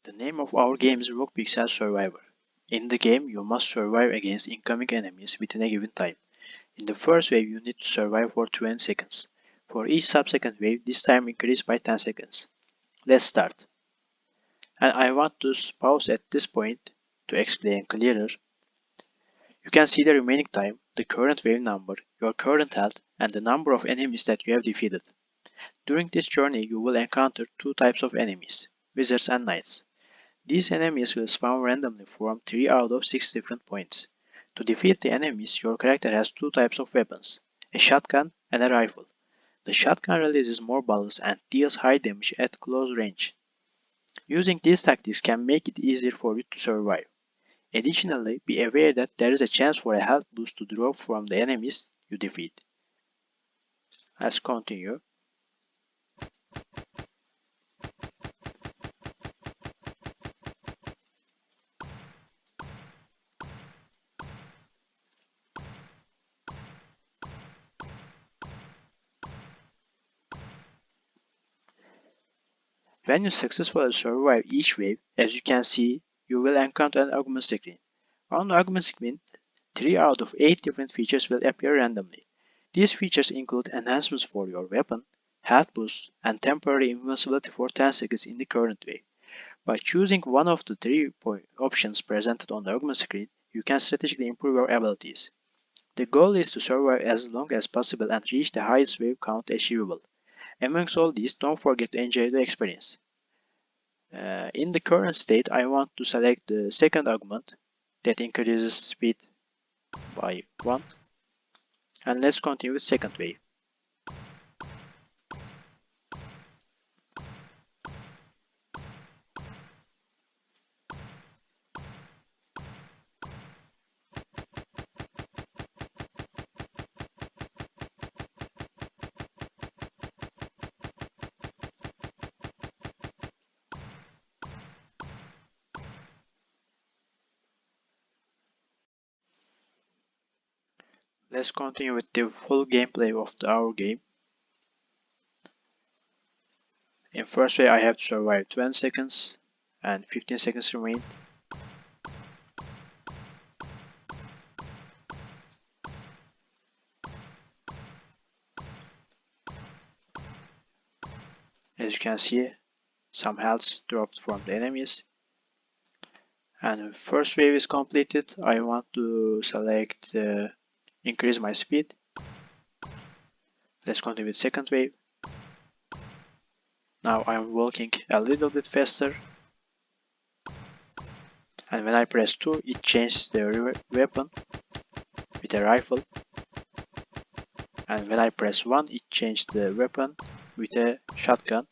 The name of our game is RoguePixel Survivor. In the game, you must survive against incoming enemies within a given time. In the first wave, you need to survive for 20 seconds. For each subsequent wave, this time increased by 10 seconds. Let's start. And I want to pause at this point to explain clearer. You can see the remaining time, the current wave number, your current health, and the number of enemies that you have defeated. During this journey, you will encounter two types of enemies, wizards and knights. These enemies will spawn randomly from 3 out of 6 different points. To defeat the enemies, your character has two types of weapons, a shotgun and a rifle. The shotgun releases more bullets and deals high damage at close range. Using these tactics can make it easier for you to survive. Additionally, be aware that there is a chance for a health boost to drop from the enemies you defeat. Let's continue. When you successfully survive each wave, as you can see, you will encounter an augment screen. On the augment screen, 3 out of 8 different features will appear randomly. These features include enhancements for your weapon, health boost, and temporary invincibility for 10 seconds in the current wave. By choosing one of the 3 options presented on the augment screen, you can strategically improve your abilities. The goal is to survive as long as possible and reach the highest wave count achievable. Amongst all these, don't forget to enjoy the experience. In the current state, I want to select the second augment that increases speed by 1. And let's continue with second wave. Let's continue with the full gameplay of our game. In first wave, I have to survive 20 seconds and 15 seconds remain. As you can see, some health dropped from the enemies. And first wave is completed. I want to select increase my speed. Let's continue with second wave. Now I am walking a little bit faster. And when I press 2, it changes the weapon with a rifle. And when I press 1, it changes the weapon with a shotgun.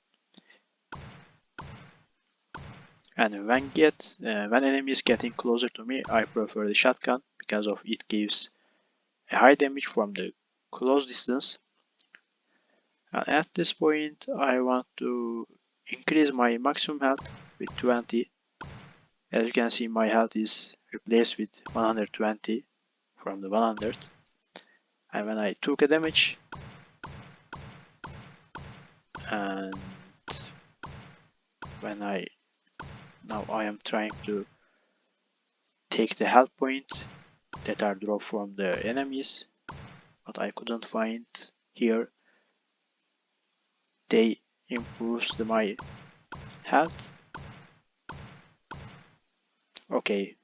And when enemy is getting closer to me, I prefer the shotgun because of it gives a high damage from the close distance. And at this point, I want to increase my maximum health with 20. As you can see, my health is replaced with 120 from the 100. And when I took a damage, and now I am trying to take the health point that are dropped from the enemies, but I couldn't find here. They improves my health. Okay,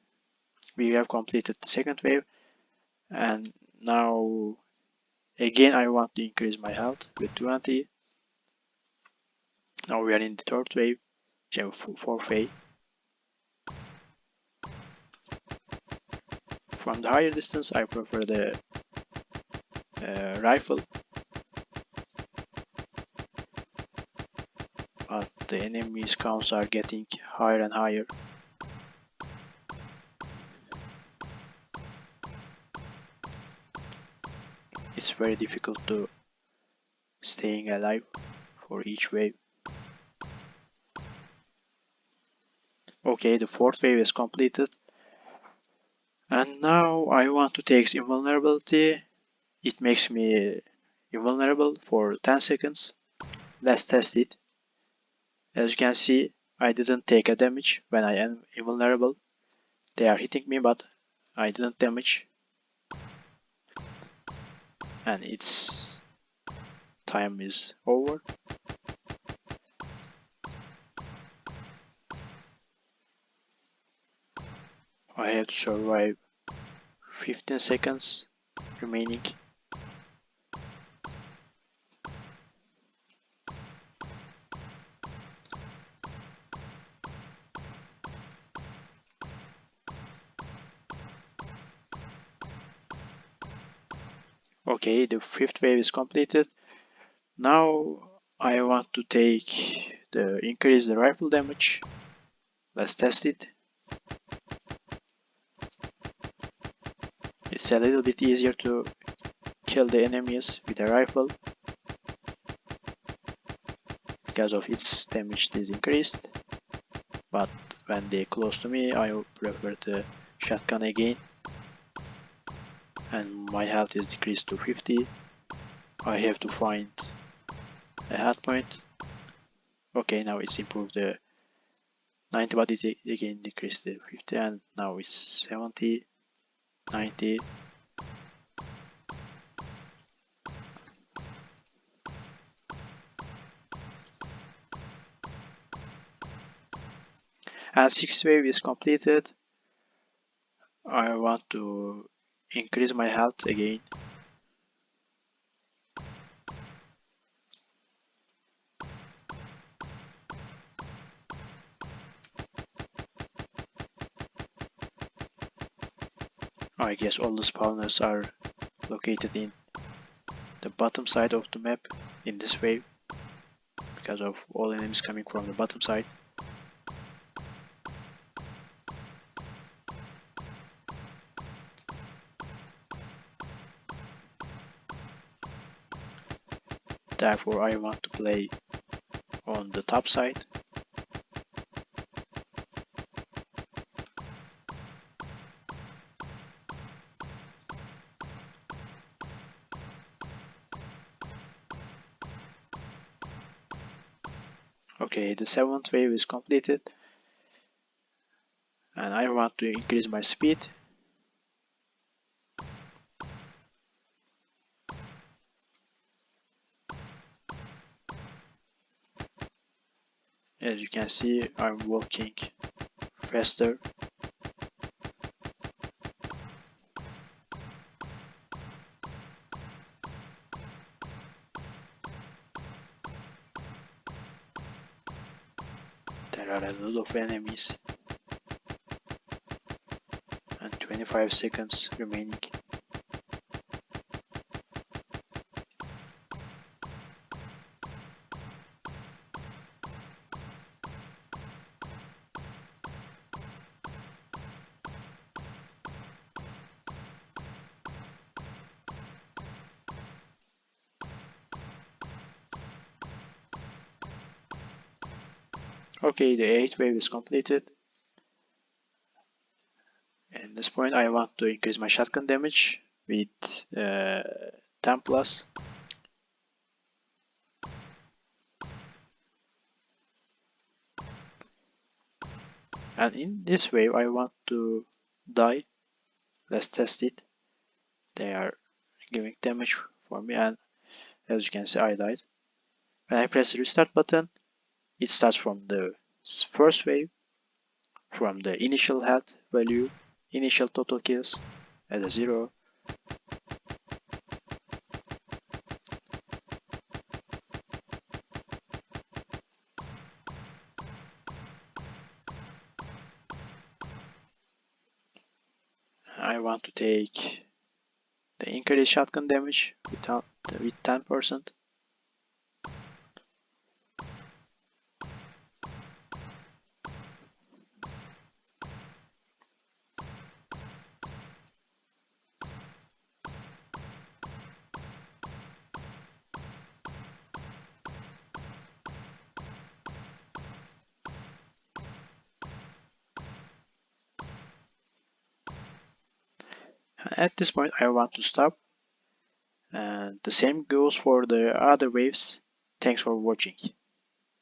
we have completed the second wave, and now again I want to increase my health with 20. Now we are in the third wave, fourth wave. From the higher distance, I prefer the rifle, but the enemies counts are getting higher and higher. It's very difficult to staying alive for each wave. Okay, the fourth wave is completed. And now I want to take invulnerability. It makes me invulnerable for 10 seconds. Let's test it. As you can see, I didn't take a damage when I am invulnerable. They are hitting me, but I didn't damage. And its time is over. I have to survive 15 seconds remaining. Okay, the 5th wave is completed. Now I want to increase the rifle damage. Let's test it. It's a little bit easier to kill the enemies with a rifle because of its damage is increased. But when they're close to me, I prefer the shotgun again. And my health is decreased to 50. I have to find a hard point. Okay, now it's improved the 90, but it again decreased to 50, and now it's 70, 90. And 6th wave is completed. I want to increase my health again. I guess all the spawners are located in the bottom side of the map in this wave because of all enemies coming from the bottom side. Therefore I want to play on the top side. Okay, the 7th wave is completed and I want to increase my speed. As you can see, I'm walking faster. There are a lot of enemies and 25 seconds remaining. Okay, the 8th wave is completed. At this point I want to increase my shotgun damage with 10 plus. And in this wave I want to die. Let's test it. They are giving damage for me, and as you can see I died. When I press the restart button, it starts from the first wave, from the initial health value, initial total kills as a 0. I want to take the increased shotgun damage with 10%. At this point I want to stop, and the same goes for the other waves. Thanks for watching.